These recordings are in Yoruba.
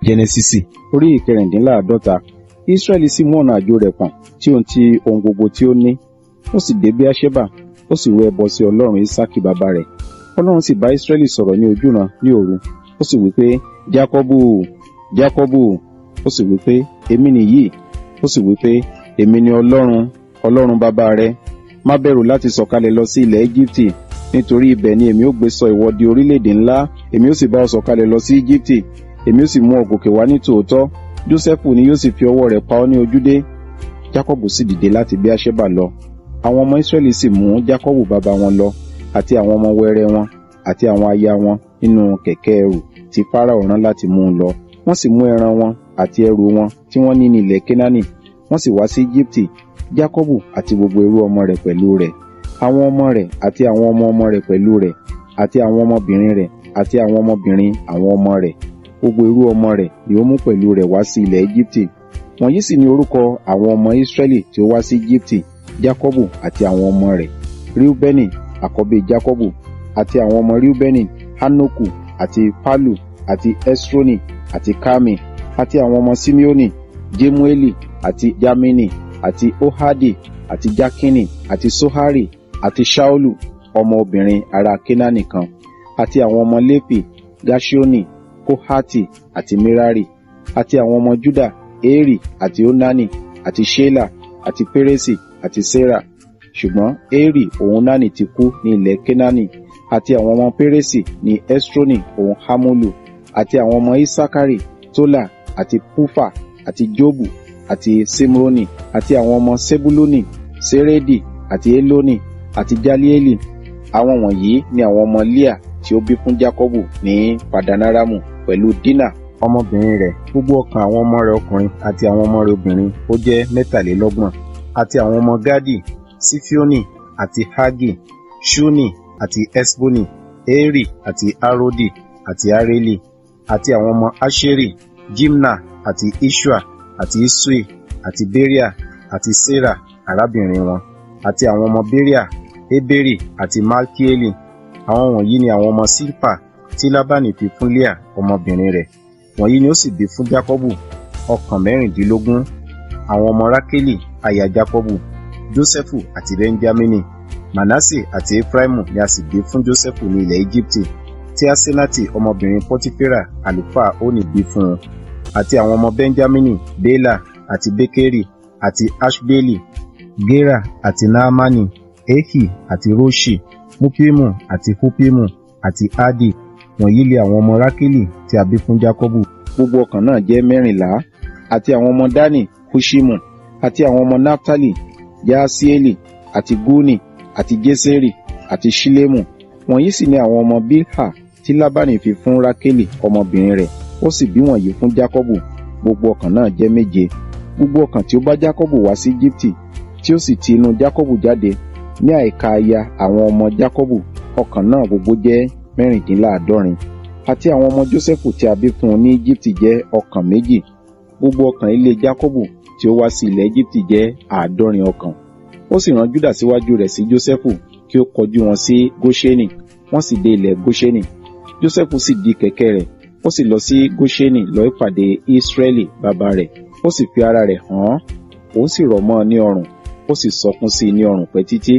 Jẹ́nẹ́sísì orí ìkẹrìndínláàádọ́ta. Ísírẹ́lì sì mú ọ̀nà àjò rẹ̀ pọ̀n tí ohun ti ohun gbogbo tí ó ní. Ó sì dé Beerṣeba, ó sì rú ẹbọ sí Ọlọ́run Ísákì bàbá rẹ̀. Ọlọ́run sì bá Ísírẹ́lì sọ̀rọ̀ ní ojúran ní òru. Ó sì wí pé, Jákọ́bù, Jákọ́bù. Ó sì wí pé, èmi nìyí. Ó sì wí pé, èmi ni Ọlọ́run, Ọlọ́run bàbá rẹ. Má bẹ̀rù láti sọ̀kalẹ̀ lọ sí ilẹ̀ Íjíbítì, nítorí ibẹ̀ ni èmi ó gbé sọ ìwọ di orílẹ̀-èdè ńlá. Èmi ó sì bá ọ sọ̀kalẹ̀ lọ sí Íjíbítì. Èmi ó sì mú ọ gòkè wá ní tòótọ́. Jósẹ́fù ni yóò sì fi ọwọ́ rẹ̀ pa ọ́ ní ojúdé. Jákọ́bù sì dìde láti Beerṣeba lọ. Àwọn ọmọ Ísírẹ́lì sì mú Jákọ́bù bàbá wọn lọ, àti àwọn ọmọ wẹrẹ wọn, àti àwọn aya wọn nínú kẹ̀kẹ́ ẹrù tí Fáráò rán láti mú un lọ. Wọ́n sì mú ẹran wọn àti ẹrù wọn tí wọ́n ní ní ilẹ̀ Kénáánì, wọ́n sì wá sí Íjíbítì, Jákọ́bù àti gbogbo ẹrú ọmọ rẹ̀ pẹ̀lú rẹ̀, àwọn ọmọ rẹ̀ àti àwọn ọmọ ọmọ rẹ̀ pẹ̀lú rẹ̀, àti àwọn ọmọbìnrin rẹ̀ àti àwọn ọmọbìnrin àwọn ọmọ rẹ̀. Gbogbo ẹrú ọmọ rẹ̀ ni ó mú pẹ̀lú rẹ̀ wá sí ilẹ̀ Íjíbítì. Wọ̀nyí sì ni orúkọ àwọn ọmọ Ísírẹ́lì tí ó wá sí Íjíbítì: Jákọ́bù àti àwọn ọmọ rẹ̀, Reubeni àkọ́bí Jákọ́bù, àti àwọn ọmọ Reubeni, Hanoku àti Palu àti Esroni àti Kami, àti àwọn ọmọ Simeoni, Jemueli àti Jamini àti Ohadi àti Jakini àti Sohari àti Ṣaulu ọmọ obìnrin ará Kénáánì kan, àti àwọn ọmọ Léfì, Gerṣoni, Kohati àti Merari, àti àwọn ọmọ Juda, Eri àti Onani àti Ṣela àti Peresi àti Sera. Ṣùgbọ́n Eri òun Nani ti kú ní ilẹ̀ Kénáánì. Àti àwọn ọmọ Peresi ní Esroni òun Hamulu, àti àwọn ọmọ Isakari, Tola àti Pufa àti Jobu àti Simroni, àti àwọn ọmọ Sebuluni, Seredi àti Eloni àti Jalieli. Àwọn wọ̀nyí ni àwọn ọmọ Lea tí ó bí fún Jákọ́bù ní Padanaramu pẹ̀lú Dina ọmọbìnrin rẹ̀. Gbogbo ọkàn àwọn ọmọ rẹ̀ ọkùnrin àti àwọn ọmọ rẹ̀ obìnrin ó jẹ́ 23. Àti àwọn ọmọ Gadi, Sifioni àti Hagi, Ṣuni àti Esboni, Eri àti Arodi àti Areli, àti àwọn ọmọ Asheri, Jimna àti Ishua àti Isui àti Beria àti Sera arábìnrin wọn, àti àwọn ọmọ Beria, Eberi àti Malkieli. Àwọn wọ̀nyí ni àwọn ọmọ Silpa tí Labani fi fún Lea ọmọbìnrin rẹ̀. Wọ̀nyí ni ó sì bí fún Jákọ́bù ọkàn 16. Àwọn ọmọ Rákélì aya Jákọ́bù, Jósẹ́fù àti Benjamini. Manase àti Efraimu ni a sì bí fún Jósẹ́fù ní ilẹ̀ Íjíbítì, tí Asenati ọmọbìnrin Pọtifera àlùfáà Oni bí fún un. Àti àwọn ọmọ Benjamini, Bela àti Bekeri àti Ashbeli, Gera àti Naamani, Ehi àti Roshi, Mupimu àti Hupimu àti Adi. Wọ̀nyí lé àwọn ọmọ Rákélì tí a bí fún Jákọ́bù. Gbogbo ọkàn náà jẹ́ 14. Àti àwọn ọmọ Dani, Hushimu, àti àwọn ọmọ Naftali, Yaasieli àti Guni àti Jeseri àti Ṣilemu. Wọ̀nyí sì ni àwọn ọmọ Bilha tí Labani fi fún Rákélì ọmọbìnrin rẹ̀. Ó sì bí wọ̀nyí fún Jákọ́bù. Gbogbo ọkàn náà jẹ́ 7. Gbogbo ọkàn tí ó bá Jákọ́bù wá sí Íjíbítì, tí ó sì ti inú Jákọ́bù jáde, ní àìka aya àwọn ọmọ Jákọ́bù, ọkàn náà gbogbo jẹ́ 76. Àti àwọn ọmọ Jósẹ́fù tí a bí fún un ní Íjíbítì jẹ́ ọkàn 2. Gbogbo ọkàn ilé Jákọ́bù tí ó wá sí ilẹ̀ Íjíbítì jẹ́ 70 ọkàn. Ó sì rán Júdà síwájú rẹ̀ sí Jósẹ́fù kí ó kọjú wọn sí Góṣẹ́nì. Wọ́n sì dé ilẹ̀ Góṣẹ́nì. Jósẹ́fù sì di kẹ̀kẹ́ rẹ̀, ó sì lọ sí Góṣẹ́nì lọ ìpàdé Ísírẹ́lì bàbá rẹ̀. Ó sì fi ara rẹ̀ hàn án, òun sì rọ̀ mọ́ ọ ní ọrùn, ó sì sọkún sí i ní ọrùn pẹ́ títí.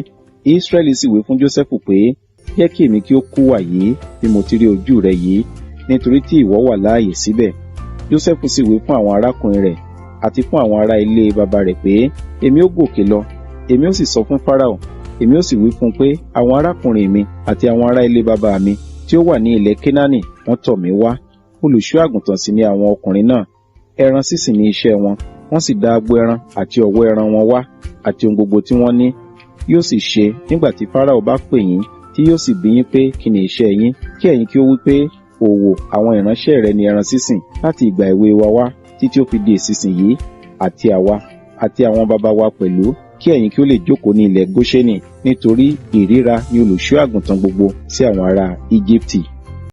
Ísírẹ́lì sì wí fún Jósẹ́fù pé, jẹ́ kí èmi kí ó kú wàyí bí mo ti rí ojú rẹ yìí, nítorí tí ìwọ wà láàyè síbẹ̀. Jósẹ́fù sì wí fún àwọn arákùnrin rẹ̀ àti fún àwọn ará ilé bàbá rẹ̀ pé, èmi ó gòkè lọ, èmi ó sì sọ fún Fáráò, èmi ó sì wí fún un pé àwọn arákùnrin mi àti àwọn ará ilé bàbá mi tí ó wà ní ilẹ̀ Kénáánì wọ́n tọ̀ mí wá. Olùṣọ́ àgùntàn sì ni àwọn ọkùnrin náà, ẹran sísìn ní iṣẹ́ wọn, wọ́n sì dá agbo ẹran àti ọ̀wọ́ ẹran wọn wá àti ohun gbogbo tí wọ́n ní. Yóò sì ṣe nígbà tí Fáráò bá pè yín, tí yóò sì bi yín pé kí ni iṣẹ́ yín, kí ẹ̀yin kí ó wí pé òwò àwọn ìránṣẹ́ rẹ ni ẹran sísìn láti ìgbà èwe wa wá títí ó fi di ìsinsìnyí, àti àwa àti àwọn baba wa pẹ̀lú, kí ẹ̀yin kí ó lè jókòó ní ilẹ̀ Góṣẹ́nì, nítorí ìríra ni olùṣọ́ àgùntàn gbogbo sí àwọn ará Íjíbítì.